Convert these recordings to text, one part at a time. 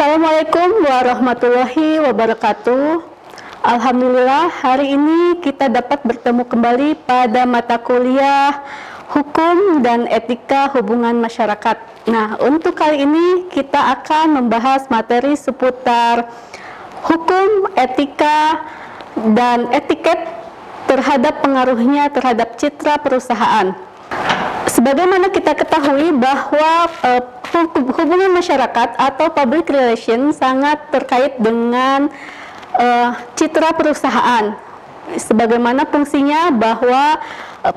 Assalamualaikum warahmatullahi wabarakatuh. Alhamdulillah, hari ini kita dapat bertemu kembali pada mata kuliah Hukum dan Etika Hubungan Masyarakat. Nah, untuk kali ini kita akan membahas materi seputar hukum, etika, dan etiket terhadap pengaruhnya terhadap citra perusahaan. Sebagaimana kita ketahui bahwa hubungan masyarakat atau public relation sangat terkait dengan citra perusahaan. Sebagaimana fungsinya bahwa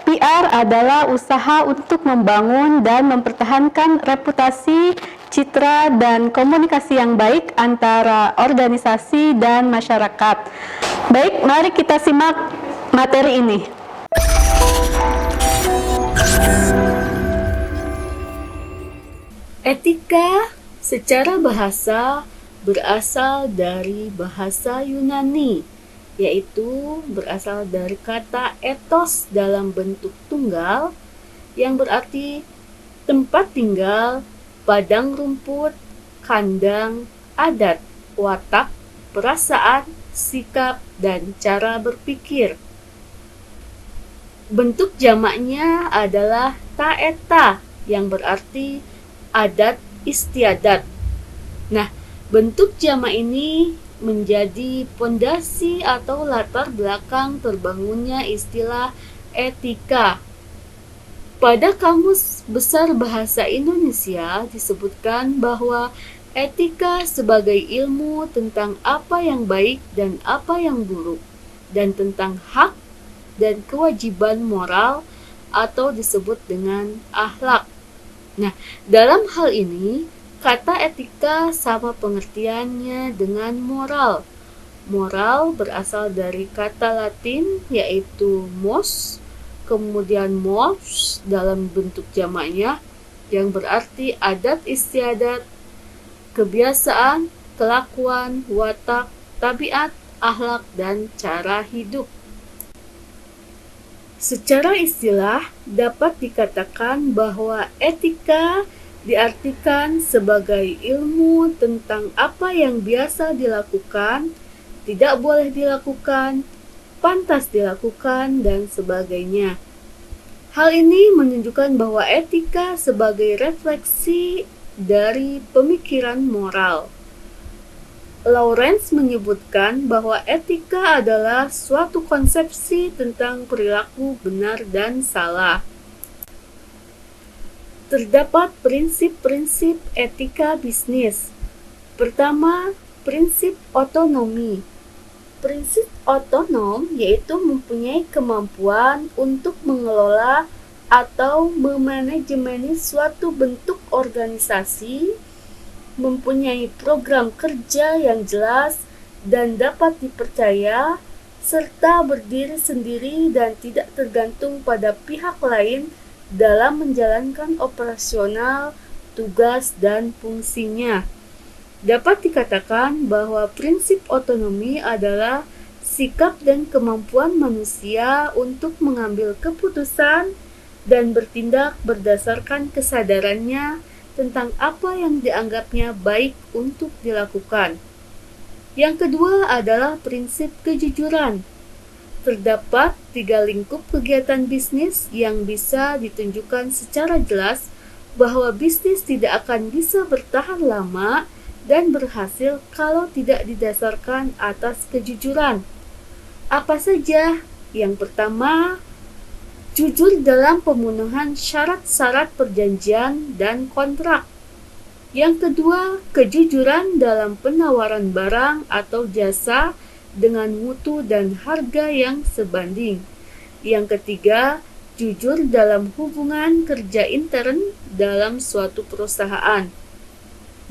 PR adalah usaha untuk membangun dan mempertahankan reputasi, citra, dan komunikasi yang baik antara organisasi dan masyarakat. Baik, mari kita simak materi ini. Etika secara bahasa berasal dari bahasa Yunani, yaitu berasal dari kata ethos dalam bentuk tunggal yang berarti tempat tinggal, padang rumput, kandang, adat, watak, perasaan, sikap, dan cara berpikir. Bentuk jamaknya adalah taeta yang berarti adat istiadat. Nah, bentuk jamak ini menjadi pondasi atau latar belakang terbangunnya istilah etika. Pada Kamus Besar Bahasa Indonesia disebutkan bahwa etika sebagai ilmu tentang apa yang baik dan apa yang buruk, dan tentang hak dan kewajiban moral atau disebut dengan akhlak. Nah, dalam hal ini, kata etika sama pengertiannya dengan moral. Moral berasal dari kata Latin yaitu mos, kemudian mors dalam bentuk jamaknya yang berarti adat istiadat, kebiasaan, kelakuan, watak, tabiat, akhlak, dan cara hidup. Secara istilah, dapat dikatakan bahwa etika diartikan sebagai ilmu tentang apa yang biasa dilakukan, tidak boleh dilakukan, pantas dilakukan, dan sebagainya. Hal ini menunjukkan bahwa etika sebagai refleksi dari pemikiran moral. Lawrence menyebutkan bahwa etika adalah suatu konsepsi tentang perilaku benar dan salah. Terdapat prinsip-prinsip etika bisnis. Pertama, prinsip otonomi. Prinsip otonom yaitu mempunyai kemampuan untuk mengelola atau memanajemeni suatu bentuk organisasi, mempunyai program kerja yang jelas dan dapat dipercaya, serta berdiri sendiri dan tidak tergantung pada pihak lain dalam menjalankan operasional, tugas, dan fungsinya. Dapat dikatakan bahwa prinsip otonomi adalah sikap dan kemampuan manusia untuk mengambil keputusan dan bertindak berdasarkan kesadarannya tentang apa yang dianggapnya baik untuk dilakukan. Yang kedua adalah prinsip kejujuran. Terdapat 3 lingkup kegiatan bisnis yang bisa ditunjukkan secara jelas bahwa bisnis tidak akan bisa bertahan lama dan berhasil kalau tidak didasarkan atas kejujuran. Apa saja? Yang pertama, jujur dalam pemenuhan syarat-syarat perjanjian dan kontrak. Yang kedua, kejujuran dalam penawaran barang atau jasa dengan mutu dan harga yang sebanding. Yang ketiga, jujur dalam hubungan kerja intern dalam suatu perusahaan.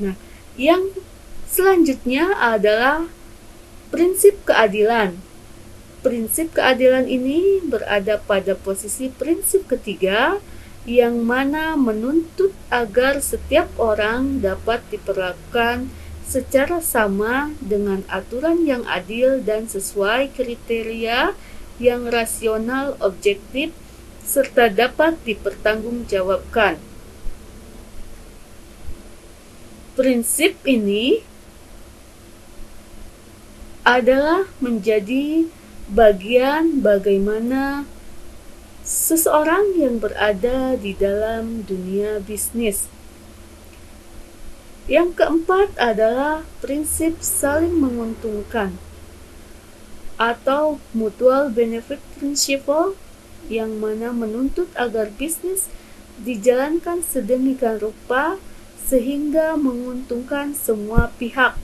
Nah, yang selanjutnya adalah prinsip keadilan. Prinsip keadilan ini berada pada posisi prinsip ketiga yang mana menuntut agar setiap orang dapat diperlakukan secara sama dengan aturan yang adil dan sesuai kriteria yang rasional, objektif, serta dapat dipertanggungjawabkan. Prinsip ini adalah menjadi bagian bagaimana seseorang yang berada di dalam dunia bisnis. Yang keempat adalah prinsip saling menguntungkan atau mutual benefit principle, yang mana menuntut agar bisnis dijalankan sedemikian rupa sehingga menguntungkan semua pihak.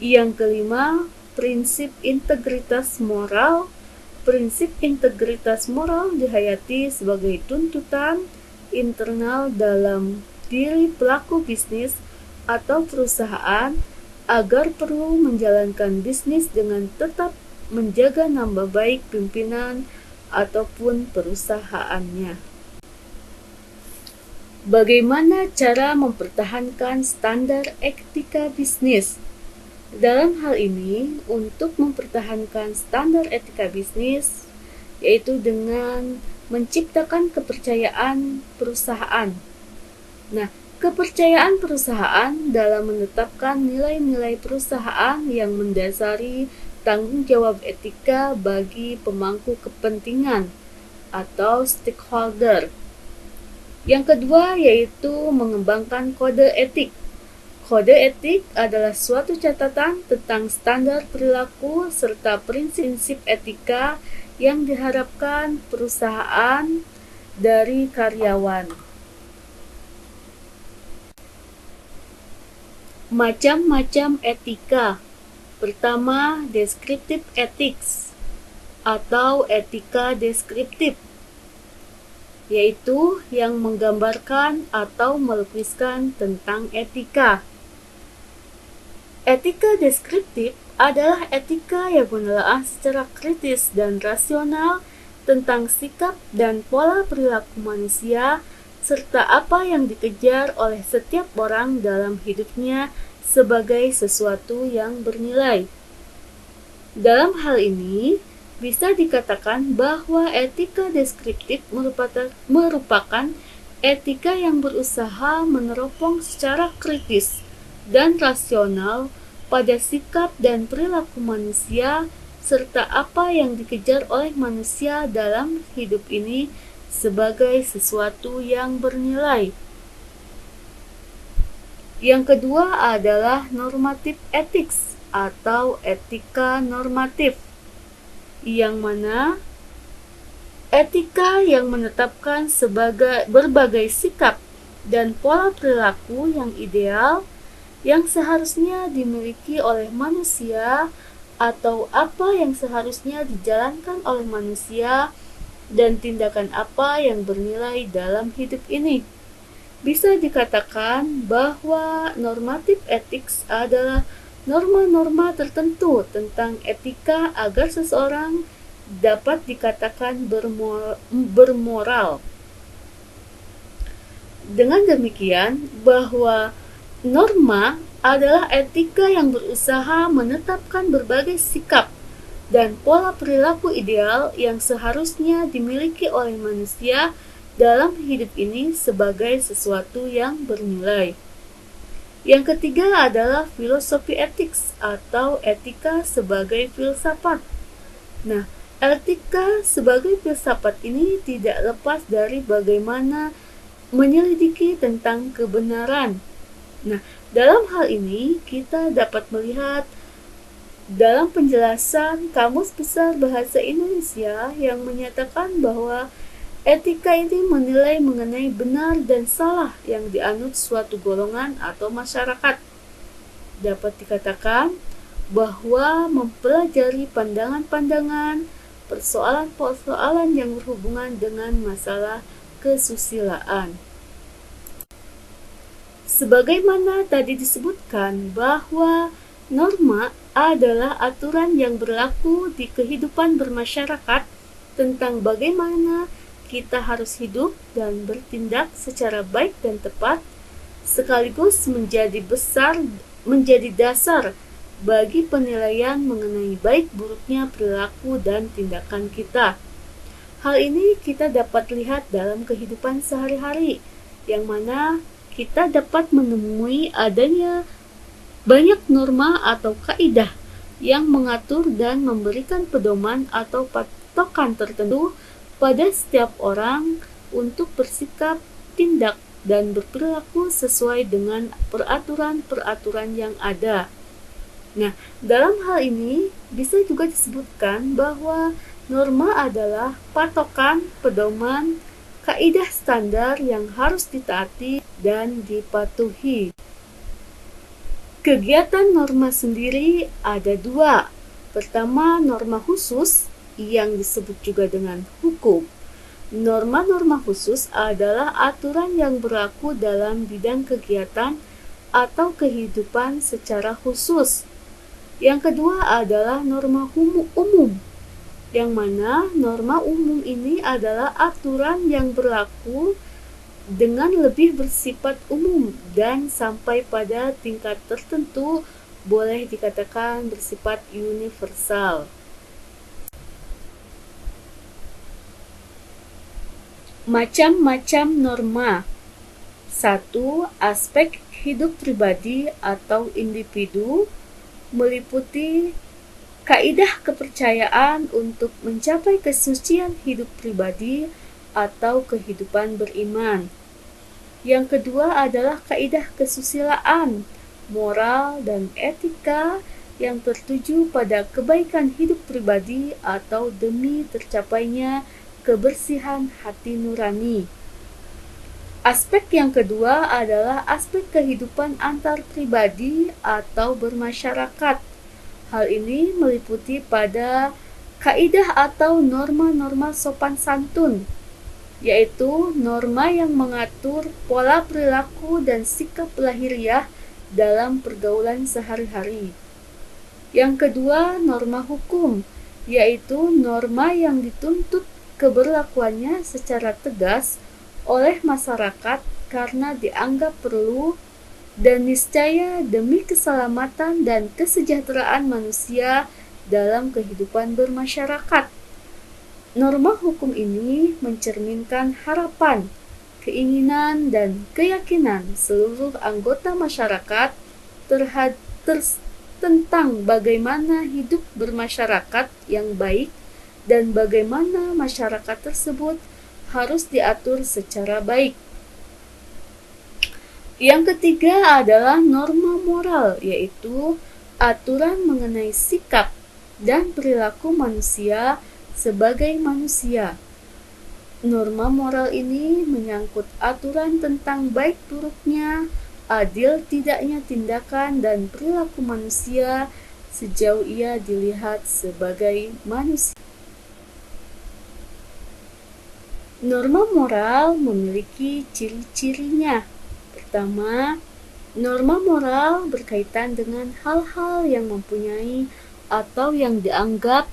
Yang kelima, prinsip integritas moral. Prinsip integritas moral dihayati sebagai tuntutan internal dalam diri pelaku bisnis atau perusahaan agar perlu menjalankan bisnis dengan tetap menjaga nama baik pimpinan ataupun perusahaannya. Bagaimana cara mempertahankan standar etika bisnis? Dalam hal ini, untuk mempertahankan standar etika bisnis, yaitu dengan menciptakan kepercayaan perusahaan. Nah, kepercayaan perusahaan dalam menetapkan nilai-nilai perusahaan yang mendasari tanggung jawab etika bagi pemangku kepentingan atau stakeholder. Yang kedua yaitu mengembangkan kode etik. Kode etik adalah suatu catatan tentang standar perilaku serta prinsip etika yang diharapkan perusahaan dari karyawan. Macam-macam etika. Pertama, descriptive ethics atau etika deskriptif, yaitu yang menggambarkan atau melukiskan tentang etika. Etika deskriptif adalah etika yang menelaah secara kritis dan rasional tentang sikap dan pola perilaku manusia serta apa yang dikejar oleh setiap orang dalam hidupnya sebagai sesuatu yang bernilai. Dalam hal ini, bisa dikatakan bahwa etika deskriptif merupakan etika yang berusaha meneropong secara kritis dan rasional pada sikap dan perilaku manusia serta apa yang dikejar oleh manusia dalam hidup ini sebagai sesuatu yang bernilai. Yang kedua adalah normative ethics atau etika normatif, yang mana etika yang menetapkan berbagai sikap dan pola perilaku yang ideal yang seharusnya dimiliki oleh manusia atau apa yang seharusnya dijalankan oleh manusia dan tindakan apa yang bernilai dalam hidup ini. Bisa dikatakan bahwa normative ethics adalah norma-norma tertentu tentang etika agar seseorang dapat dikatakan bermoral. Dengan demikian, bahwa norma adalah etika yang berusaha menetapkan berbagai sikap dan pola perilaku ideal yang seharusnya dimiliki oleh manusia dalam hidup ini sebagai sesuatu yang bernilai. Yang ketiga adalah filosofi ethics atau etika sebagai filsafat. Nah, etika sebagai filsafat ini tidak lepas dari bagaimana menyelidiki tentang kebenaran. Nah, dalam hal ini kita dapat melihat dalam penjelasan Kamus Besar Bahasa Indonesia yang menyatakan bahwa etika ini menilai mengenai benar dan salah yang dianut suatu golongan atau masyarakat. Dapat dikatakan bahwa mempelajari pandangan-pandangan, persoalan-persoalan yang berhubungan dengan masalah kesusilaan. Sebagaimana tadi disebutkan bahwa norma adalah aturan yang berlaku di kehidupan bermasyarakat tentang bagaimana kita harus hidup dan bertindak secara baik dan tepat, sekaligus menjadi dasar bagi penilaian mengenai baik buruknya perilaku dan tindakan kita. Hal ini kita dapat lihat dalam kehidupan sehari-hari, yang mana kita dapat menemui adanya banyak norma atau kaidah yang mengatur dan memberikan pedoman atau patokan tertentu pada setiap orang untuk bersikap, tindak, dan berperilaku sesuai dengan peraturan-peraturan yang ada. Nah, dalam hal ini bisa juga disebutkan bahwa norma adalah patokan, pedoman, kaidah standar yang harus ditaati dan dipatuhi. Kegiatan norma sendiri ada dua. Pertama, norma khusus yang disebut juga dengan hukum. Norma-norma khusus adalah aturan yang berlaku dalam bidang kegiatan atau kehidupan secara khusus. Yang kedua adalah norma umum, yang mana norma umum ini adalah aturan yang berlaku dengan lebih bersifat umum dan sampai pada tingkat tertentu boleh dikatakan bersifat universal. Macam-macam norma. 1. Aspek hidup pribadi atau individu meliputi kaidah kepercayaan untuk mencapai kesucian hidup pribadi atau kehidupan beriman. Yang kedua adalah kaidah kesusilaan, moral, dan etika yang tertuju pada kebaikan hidup pribadi atau demi tercapainya kebersihan hati nurani. Aspek yang kedua adalah aspek kehidupan antar pribadi atau bermasyarakat. Hal ini meliputi pada kaidah atau norma-norma sopan santun, yaitu norma yang mengatur pola perilaku dan sikap lahiriah dalam pergaulan sehari-hari. Yang kedua, norma hukum, yaitu norma yang dituntut keberlakuannya secara tegas oleh masyarakat karena dianggap perlu dan niscaya demi keselamatan dan kesejahteraan manusia dalam kehidupan bermasyarakat. Norma hukum ini mencerminkan harapan, keinginan, dan keyakinan seluruh anggota masyarakat tentang bagaimana hidup bermasyarakat yang baik dan bagaimana masyarakat tersebut harus diatur secara baik. Yang ketiga adalah norma moral, yaitu aturan mengenai sikap dan perilaku manusia sebagai manusia. Norma moral ini menyangkut aturan tentang baik buruknya, adil tidaknya tindakan dan perilaku manusia sejauh ia dilihat sebagai manusia. Norma moral memiliki ciri-cirinya. Pertama, norma moral berkaitan dengan hal-hal yang mempunyai atau yang dianggap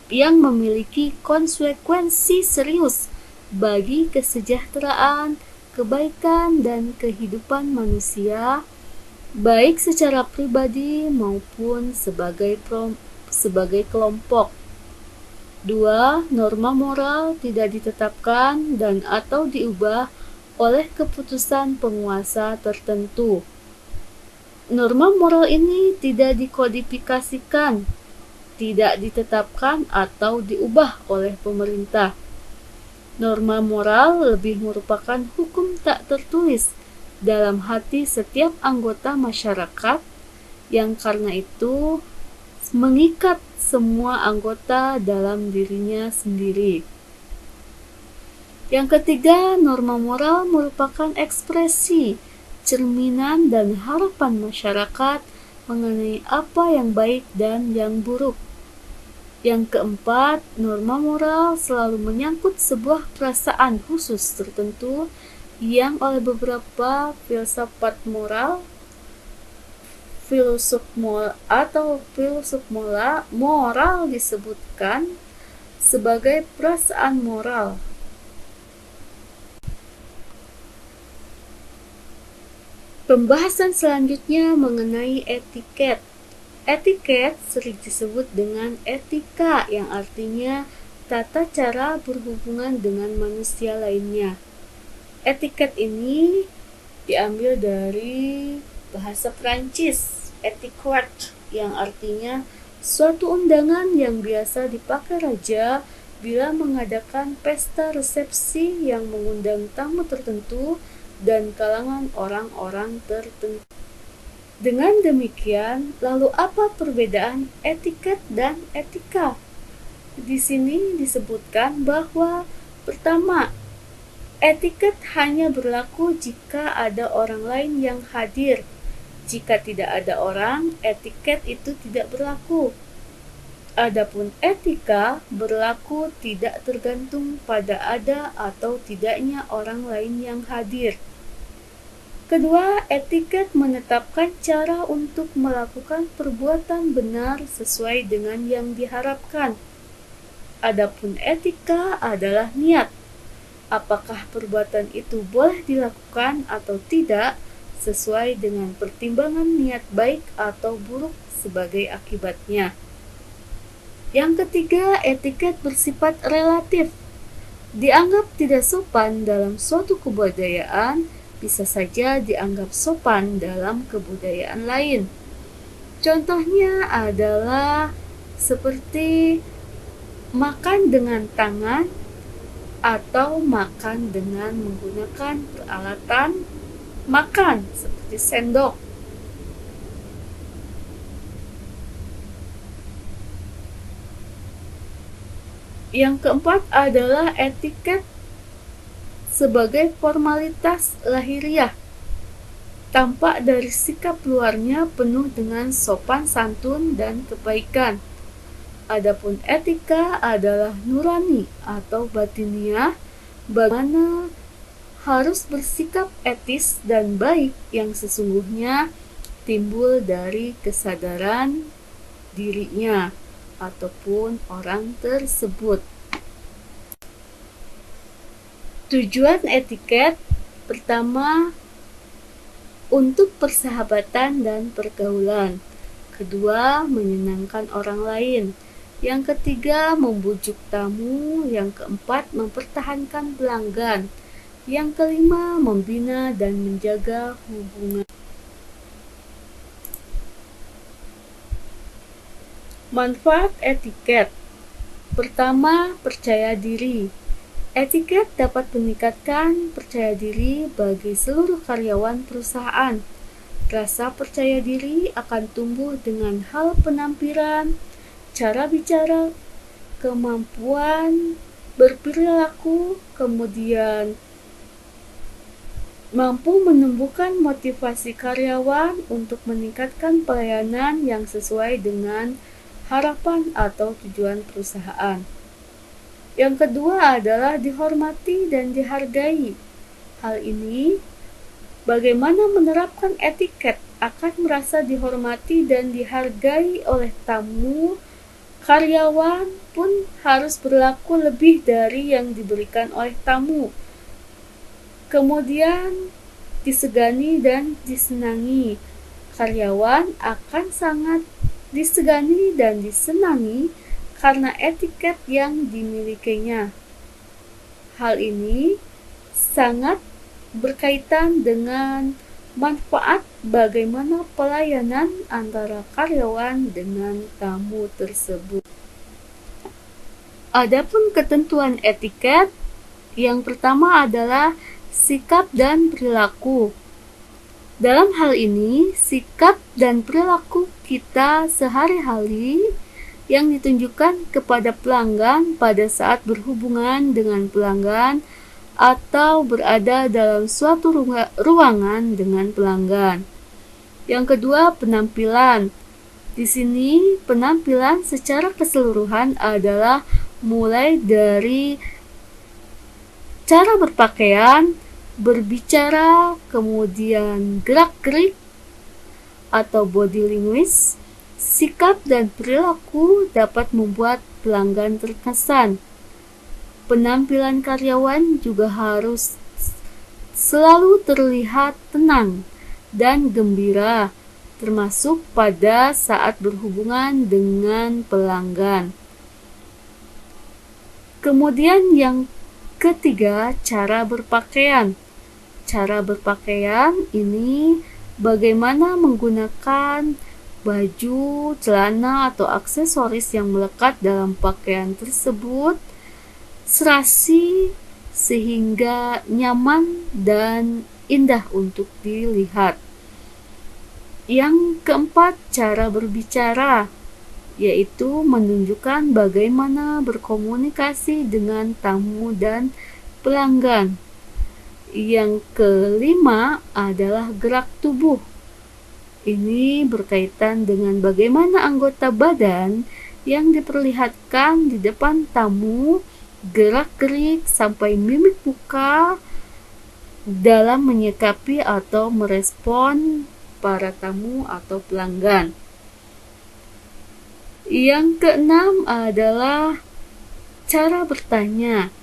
yang memiliki konsekuensi serius bagi kesejahteraan, kebaikan, dan kehidupan manusia, baik secara pribadi maupun sebagai kelompok. 2. Norma moral tidak ditetapkan dan atau diubah oleh keputusan penguasa tertentu. Norma moral ini tidak dikodifikasikan, tidak ditetapkan atau diubah oleh pemerintah. Norma moral lebih merupakan hukum tak tertulis dalam hati setiap anggota masyarakat yang karena itu mengikat semua anggota dalam dirinya sendiri. Yang ketiga, norma moral merupakan ekspresi, cerminan, dan harapan masyarakat mengenai apa yang baik dan yang buruk. Yang keempat, norma moral selalu menyangkut sebuah perasaan khusus tertentu yang oleh beberapa filsuf moral disebutkan sebagai perasaan moral. Pembahasan selanjutnya mengenai etiket. Etiket sering disebut dengan etika yang artinya tata cara berhubungan dengan manusia lainnya. Etiket ini diambil dari bahasa Prancis, etiquette, yang artinya suatu undangan yang biasa dipakai raja bila mengadakan pesta resepsi yang mengundang tamu tertentu dan kalangan orang-orang tertentu. Dengan demikian, lalu apa perbedaan etiket dan etika? Di sini disebutkan bahwa pertama, etiket hanya berlaku jika ada orang lain yang hadir. Jika tidak ada orang, etiket itu tidak berlaku. Adapun etika berlaku tidak tergantung pada ada atau tidaknya orang lain yang hadir. Kedua, etiket menetapkan cara untuk melakukan perbuatan benar sesuai dengan yang diharapkan. Adapun etika adalah niat. Apakah perbuatan itu boleh dilakukan atau tidak sesuai dengan pertimbangan niat baik atau buruk sebagai akibatnya. Yang ketiga, etiket bersifat relatif. Dianggap tidak sopan dalam suatu kebudayaan, bisa saja dianggap sopan dalam kebudayaan lain. Contohnya adalah seperti makan dengan tangan atau makan dengan menggunakan peralatan makan seperti sendok. Yang keempat adalah etiket sebagai formalitas lahiriah. Tampak dari sikap luarnya penuh dengan sopan santun dan kebaikan. Adapun etika adalah nurani atau batiniah, bagaimana harus bersikap etis dan baik yang sesungguhnya timbul dari kesadaran dirinya ataupun orang tersebut. Tujuan etiket pertama untuk persahabatan dan pergaulan. Kedua, menyenangkan orang lain. Yang ketiga, membujuk tamu. Yang keempat, mempertahankan pelanggan. Yang kelima, membina dan menjaga hubungan. Manfaat etiket. Pertama, percaya diri. Etiket dapat meningkatkan percaya diri bagi seluruh karyawan perusahaan. Rasa percaya diri akan tumbuh dengan hal penampilan, cara bicara, kemampuan berperilaku, kemudian mampu menumbuhkan motivasi karyawan untuk meningkatkan pelayanan yang sesuai dengan harapan atau tujuan perusahaan. Yang kedua adalah dihormati dan dihargai. Hal ini, bagaimana menerapkan etiket akan merasa dihormati dan dihargai oleh tamu, karyawan pun harus berlaku lebih dari yang diberikan oleh tamu. Kemudian disegani dan disenangi. Karyawan akan sangat disegani dan disenangi karena etiket yang dimilikinya. Hal ini sangat berkaitan dengan manfaat bagaimana pelayanan antara karyawan dengan tamu tersebut. Adapun ketentuan etiket, yang pertama adalah sikap dan perilaku. Dalam hal ini, sikap dan perilaku kita sehari-hari yang ditunjukkan kepada pelanggan pada saat berhubungan dengan pelanggan atau berada dalam suatu ruangan dengan pelanggan. Yang kedua, penampilan. Di sini, penampilan secara keseluruhan adalah mulai dari cara berpakaian, berbicara, kemudian gerak-gerik atau body language. Sikap dan perilaku dapat membuat pelanggan terkesan. Penampilan karyawan juga harus selalu terlihat tenang dan gembira, termasuk pada saat berhubungan dengan pelanggan. Kemudian yang ketiga, cara berpakaian. Cara berpakaian ini bagaimana menggunakan baju, celana, atau aksesoris yang melekat dalam pakaian tersebut serasi sehingga nyaman dan indah untuk dilihat. Yang keempat, cara berbicara, yaitu menunjukkan bagaimana berkomunikasi dengan tamu dan pelanggan. Yang kelima adalah gerak tubuh. Ini berkaitan dengan bagaimana anggota badan yang diperlihatkan di depan tamu, gerak-gerik sampai mimik muka dalam menyikapi atau merespon para tamu atau pelanggan. Yang keenam adalah cara bertanya.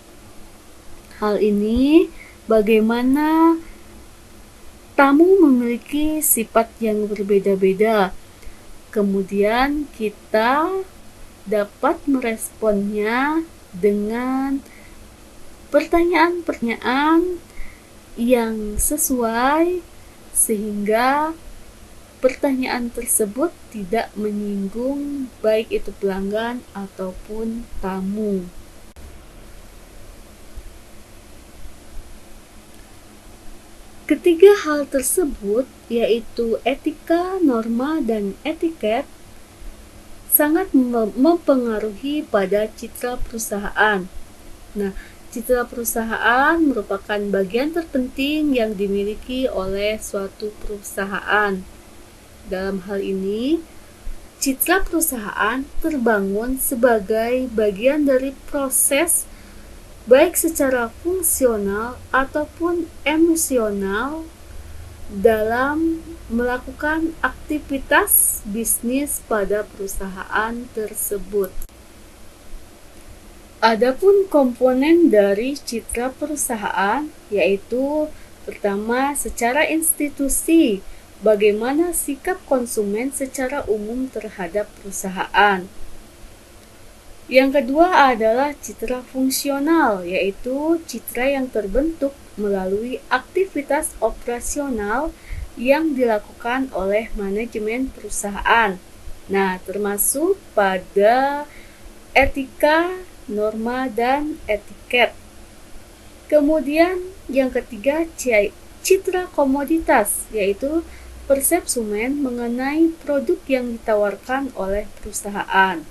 Hal ini bagaimana tamu memiliki sifat yang berbeda-beda. Kemudian kita dapat meresponnya dengan pertanyaan-pertanyaan yang sesuai sehingga pertanyaan tersebut tidak menyinggung baik itu pelanggan ataupun tamu. Ketiga hal tersebut, yaitu etika, norma, dan etiket, sangat mempengaruhi pada citra perusahaan. Nah, citra perusahaan merupakan bagian terpenting yang dimiliki oleh suatu perusahaan. Dalam hal ini, citra perusahaan terbangun sebagai bagian dari proses baik secara fungsional ataupun emosional dalam melakukan aktivitas bisnis pada perusahaan tersebut. Adapun komponen dari citra perusahaan yaitu pertama secara institusi, bagaimana sikap konsumen secara umum terhadap perusahaan. Yang kedua adalah citra fungsional, yaitu citra yang terbentuk melalui aktivitas operasional yang dilakukan oleh manajemen perusahaan. Nah, termasuk pada etika, norma, dan etiket. Kemudian yang ketiga, citra komoditas, yaitu persepsumen mengenai produk yang ditawarkan oleh perusahaan.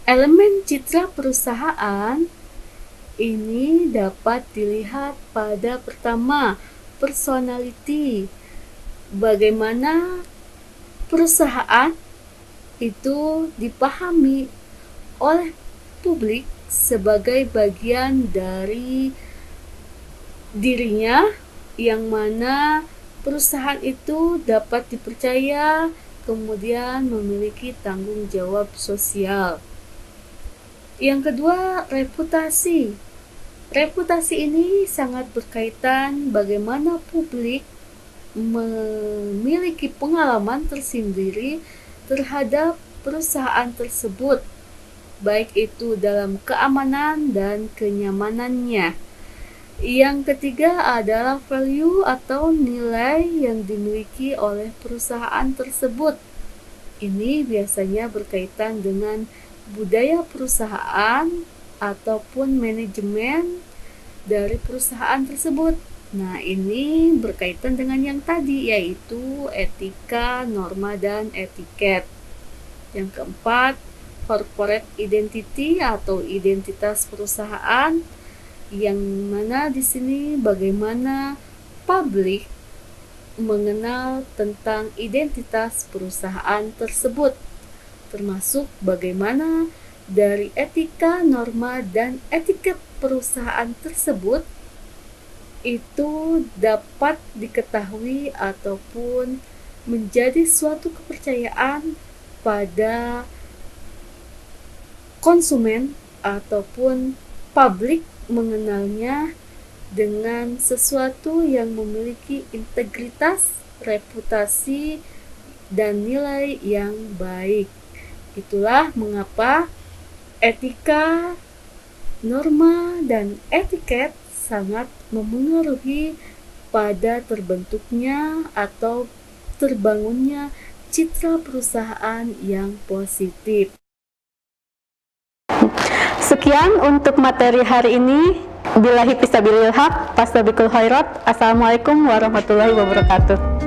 Elemen citra perusahaan ini dapat dilihat pada pertama, personality. Bagaimana perusahaan itu dipahami oleh publik sebagai bagian dari dirinya, yang mana perusahaan itu dapat dipercaya, kemudian memiliki tanggung jawab sosial. Yang kedua, reputasi. Reputasi ini sangat berkaitan bagaimana publik memiliki pengalaman tersendiri terhadap perusahaan tersebut, baik itu dalam keamanan dan kenyamanannya. Yang ketiga adalah value atau nilai yang dimiliki oleh perusahaan tersebut. Ini biasanya berkaitan dengan budaya perusahaan ataupun manajemen dari perusahaan tersebut. Nah, ini berkaitan dengan yang tadi, yaitu etika, norma, dan etiket. Yang keempat, corporate identity atau identitas perusahaan, yang mana di sini bagaimana publik mengenal tentang identitas perusahaan tersebut, termasuk bagaimana dari etika, norma, dan etiket perusahaan tersebut itu dapat diketahui ataupun menjadi suatu kepercayaan pada konsumen ataupun publik mengenalnya dengan sesuatu yang memiliki integritas, reputasi, dan nilai yang baik. Itulah mengapa etika, norma, dan etiket sangat memengaruhi pada terbentuknya atau terbangunnya citra perusahaan yang positif. Sekian untuk materi hari ini. Billahi fisabilil haq, fastabiqul khairat. Assalamualaikum warahmatullahi wabarakatuh.